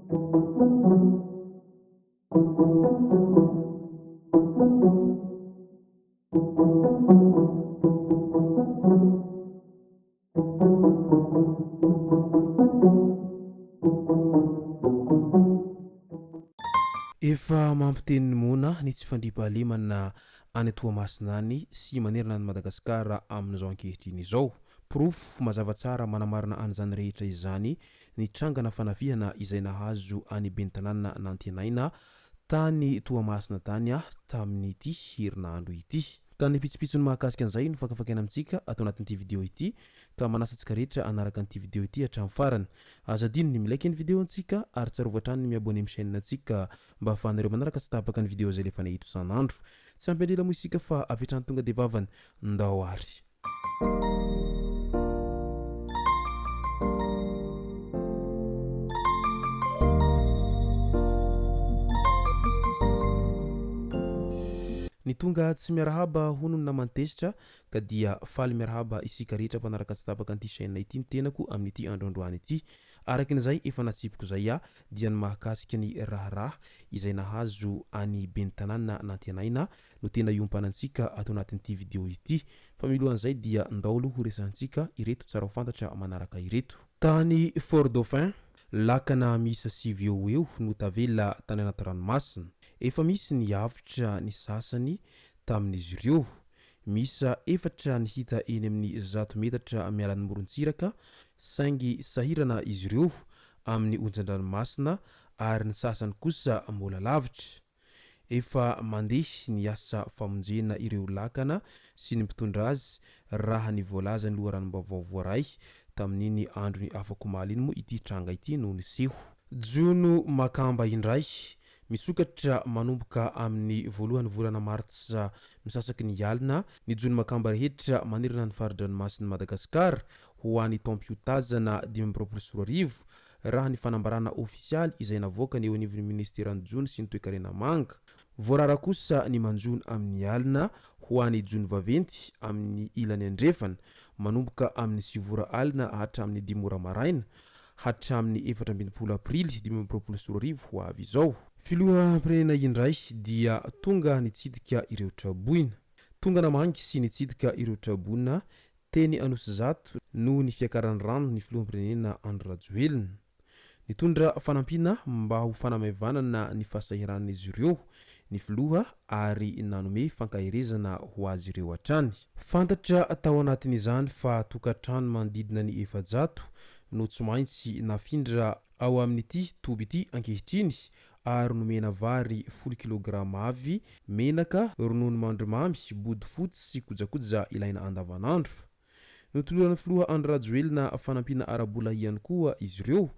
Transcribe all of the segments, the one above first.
Efa mampiteniny mona ny tsy fandriam-pahalemana any Toamasina any sy manerana ny Madagasikara amin'izao ankehitriny izao. Pirofo mazava tsara manamarina an'izany rehetra izany ny trangana fanafihana izay nahazo any Bentanàna nantenaina tany Toamasina tany tamin'ity herinandro ity. Ka ny pitsopitsony mahakasika an'izay no fakafakaina amintsika atao anatin'ity vidéo ity, ka manasa antsika rehetra anaraka an'ity vidéo ity hatramin'ny farany. Aza adino ny milaiky ny vidéo antsika ary tsarovatra hatrany ny miabone amin'ny chaîne antsika mba ahafahanareo manaraka tsy tapaka ny vidéo izay lefa nahito isan'andro. Tsy ampy mo isika fa avy hatrany tonga dia vavany ndao ary. Ny tonga tsy miarahaba hono na mantesitra ka dia faly miarahaba isika rehetra mpanaraka tsy tapaka an'ity chaîne ity ny tenako amin'ity androandroany ity. Arakin'izay efa natsipiko zay dia ny mahakasika ny raharaha izay nahazo any Bentanàna nantenaina no tena iompanantsika atao anatin'ity vidéo ity. Fa milohan'izay dia ndao aloha ho resantsika ireto tsara ho fantatra manaraka ireto. Tany Fort Dauphin, lakana miisa 7 eo no tavela tany anaty ranomasina. Efa misy ny avitra ny sasany tamin'izy ireo. Misa 4 ny hita eny amin'ny 100 metatra mialan'ny morontsiraka saingy sahirana izy ireo amin'ny onjan-dranomasina ary ny sasany kosa mbola lavitra. Efa mandeha ny asa famonjena ireo lakana sy ny mpitondra azy raha ny voalaza ny loharanom-baovao voaray tamin'iny andro ny afako maly iny moa ity tranga ity no niseho. Jono Makamba indray misokatra manomboka amin'ny voalohany volana martsa misasaky ny alina ny Jono Makamba rehetra manerana ny faridranomasin'i Madagasikara ho an'ny taom-piotazana 2024 raha ny fanambarana ofisialy izay navoaka ny eo anivon'ny ministeran'ny Jony sy ny toe-karena manga. Voarara kosa ny manjony amin'ny alina ho an'ny Jony vaventy amin'ny ilany andrefana manomboka amin'ny 9 alina hatramin'ny 10 maraina hatramin'ny 14 aprily 2024 ho avy izao. Filoham-pirenena indray dia tonga nitsidika ireo traboina. Tonga namangy sy nitsidika ireo traboina teny Anosizato no ny fiakaran'ny rano ny filoham-pirenena Andry Rajoelina. Nitondra fanampiana mba ho fanamaevanana ny fahasahiran'izy ireo ny filoha ary nanome fankahirezana ho azy ireo hatrany. Fantatra tao anatin'izany fa tokantrano manodidina ny 700 no tsy maintsy nafindra ao amin'ity toby ity ankehitriny ary nomena vary 10 kg avy, menaka, ronono mandrimamy, body fotsy sy kojakoja ilaina andavanandro. Notoloran'ny filoha Andry Rajoelina fanampiana ara-bola ihany koa izy ireo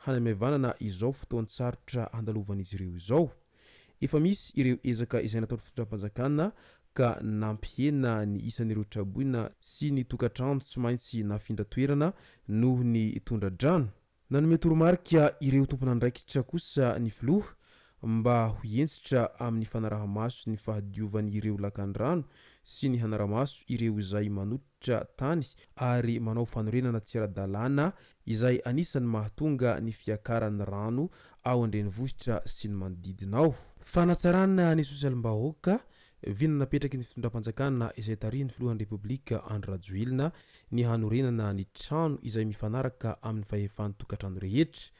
hanamaevanana izao fotoany sarotra handalovan'izy ireo izao. Efa misy ireo ezaka izay nataon'ny fitondram-panjakana ka nampihena ny isan'ireo traboina sy ny tokantrano tsy maintsy nafindra toerana noho ny tondra-drano. Nanome toromarika ireo tompon'andraikitra kosa ny filoha mba ho entsitra amin'ny fanaraha-maso ny fahadiovan'ireo lakan-drano sy ny hanara-maso ireo izay manototra tany ary manao fanorenana tsy ara-dalàna izay anisany mahatonga ny fiakaran'ny rano ao an-drenivohitra sy ny manodidina ao. Fanatsarana ny sosialim-bahoaka vina napetraky ny fitondram-panjakana izay tarihiny filohan'ny repoblika Andry Rajoelina ny hanorenana ny trano izay mifanaraka amin'ny fahefan'ny tokantrano rehetra.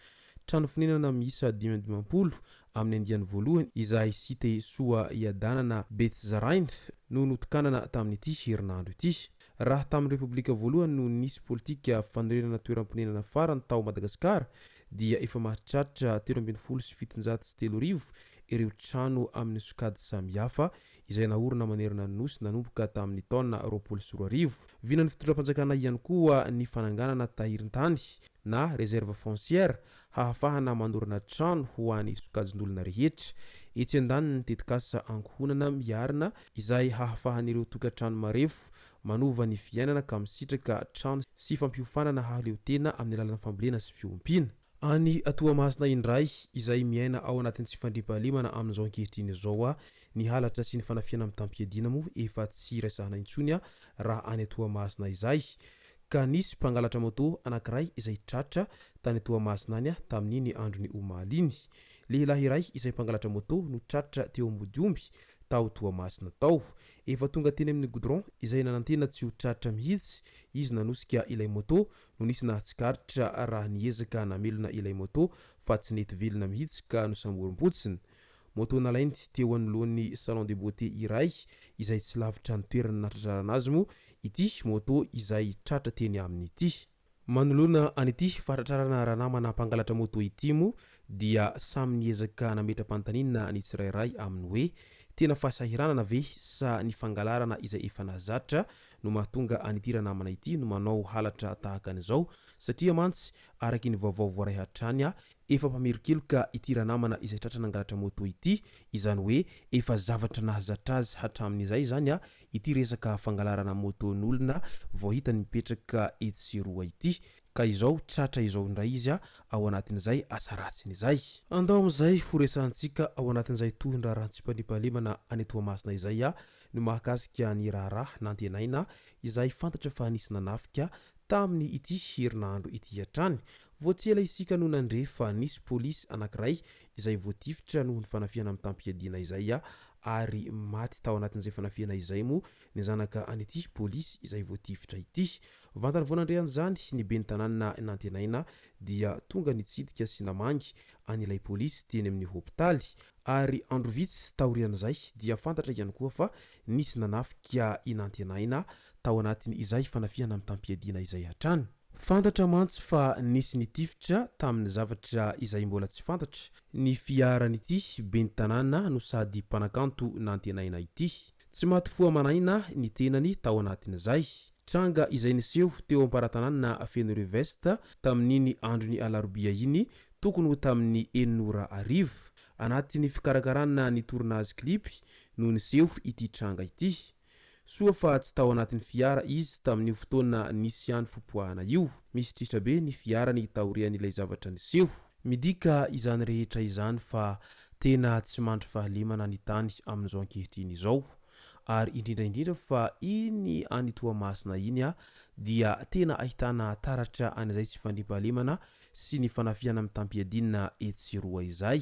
Trano fonenana miisa 520 amin'ny andiany voalohany izay site soa iadanana Betsizaraina no notokanana tamin'ity herinandro ity. Raha tamin'ny repoblika voalohany no nisy politika fanorenana toeram-ponenana farany tao Madagasikara dia efa maharitraritra 17,703 ireo trano amin'ny sokady samihafa izay nahorona manerana ny nosy nanomboka tamin'ny taona 2024. Vinan'ny fitondram-panjakana ihany koa ny fananganana tahirin-tany na réserve foncière hahafahana manorana trano ho an'ny sokajin'olona rehetra. Etsy andaniny ny tetikasa ankohonana miarina izay hahafahan'ireo tokantrano marefo manova ny fiainana ka misitraka trano sy fampiofanana hahaleo-tena amin'ny alalan'ny fambolena sy fiompiana. Any Toamasina indray izay miaina ao anatin'ny tsy fandriam-pahalemana amin'izao ankehitriny izao ny halatra sy ny fanafiana amin'ny tampiadina moa efa tsy resahana intsony raha any Toamasina izay. Ka nisy mpangalatra moto anankiray izay tratra tany Toamasina any tamin'iny andro ny omaly iny. Lehilahy iray izay mpangalatra moto no tratra teo ambodiomby tao Toamasina tao. Efa tonga teny amin'ny goudron izay nanantena tsy ho tratra mihitsy izy nanosika ilay moto no nisy nahatsikaritra raha niezaka namelona ilay moto fa tsy nety velona mihitsy ka nosamborim-potsiny. Moto nalainy teo anoloan'ny salon de beauté iray izay tsy lavitra ny toerana natratrarana azy moa ity moto izay tratra teny aminy ity. Manoloana an'ity faratrarana raha namana mpangalatra moto ity moa dia samy niezaka nametra-panontaniana ny tsirairay amin'ny hoe tena fahasahiranana ve sa ny fangalarana izay efa nahazatra no mahatonga an'ity raha namana ity no manao halatra tahaka an'izao, satria mantsy araky ny vaovao voaray hatrany efa mpamerikeloka ity raha namana izay tratra nangalatra moto ity, izany hoe efa zavatra nahazatra azy hatramin'izay zany ity resaka fangalarana moton'olona vao hitany mipetraka etsiroa ity. Ka izao tratra izao indray izy ao anatin'izay asa ratsin'izay. Andao amin'izay foresantsika ao anatin'izay tohindra rantsim-pandimpahalemana any Toamasina izay no mahakasika ny raharaha nantenaina izay fantatra fa nisy nanafika tamin'ny ity herinandro ity hatrany. Voatsela isika no nandre fa nisy polisy anankiray izay voatifitra noho ny fanafiana amin'ny tampiadiana izay ary maty tao anatin'izay fanafiana izay moa ny zanaka an'ity polisy izay voatifitra ity. Vantany vao nandre an'izany ny ben'ny tanàna nantenaina dia tonga nitsidika sy namangy an'ilay polisy teny amin'ny hôpitaly ary andro vitsy taorian'izay dia fantatra ihany koa fa nisy nanafika inantenaina tao anatin' izay fanafiana amin'ny tampiadiana izay hatrany. Fantatra mantsy fa nisy nitifitra tamin'ny zavatra izay mbola tsy fantatra ny fiaran'ity ben'ny tanàna no sady mpanakanto nantenaina ity. Tsy maty foa manaina ny tenany tao anatin'izay. Tranga izay niseho teo am-paratanàna feno revesta tamin'iny andro ny alarobia iny tokony ho tamin'ny 4:00 anatin'ny fikarakarana ny tournazy klipy no niseho ity tranga ity. Soa fa tsy tao anatin'ny fiara izy tamin'ny fotoana nisy any fompoahana io. Misy tritra be ny fiara ny taorian'ilay zavatra niseho. Midika izany rehetra izany fa tena tsy mandry fahalemana ny tany amin'izao ankehitriny izao. Ary indrindra fa iny any Toamasina iny dia tena ahitana taratra an'izay tsy fandrimpahalemana sy ny fanafiana amin'ny tampiadiana etsiroa izay.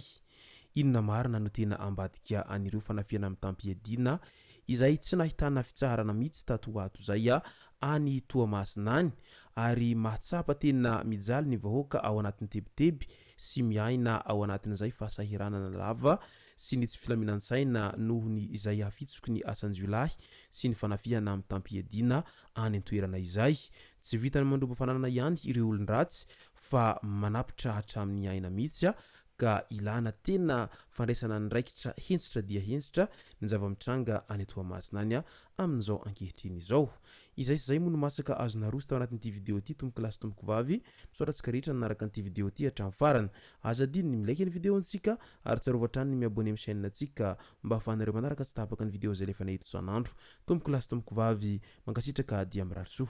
Inona marina no tena ambadika an'ireo fanafiana amin'ny tampiadiana izay tsy nahitana fitsaharana mihitsy tato ato zay any Toamasina any ary mahatsapa tena mijaly ny vahoaka ao anatin'ny tebiteby sy miaina ao anatin'izay fahasahiranana lava sy ny tsy filaminan-tsaina noho ny izay hafitsoky ny asan-jiolahy sy ny fanafiana amin'ny tampiadiana any an-toerana izay. Tsy vitany mandroba fananana ihany ireo olon-dratsy fa manapitra hatramin'ny aina mihitsy ka ilana tena fandraisana ndraikitra hensitra dia hensitra ny zava-mitranga any Toamasina any amin'izao ankehitriny izao. Izay sy zay moa no masaka azona roso tao anatin'ity video ity tomboko lasy tomboko vavy. Misaotratsika rehetra nanaraka an'ity video ity hatramin'ny farany. Aza diny ny milaiky ny video antsika ary tsarovatra ny miabone amin'ny chaîne antsika mba ahafahanareo manaraka tsy tapaka ny video zay lefa nahito isan'andro. Tomboko lasy tomboko vavy mankasitraka dia mirary soa.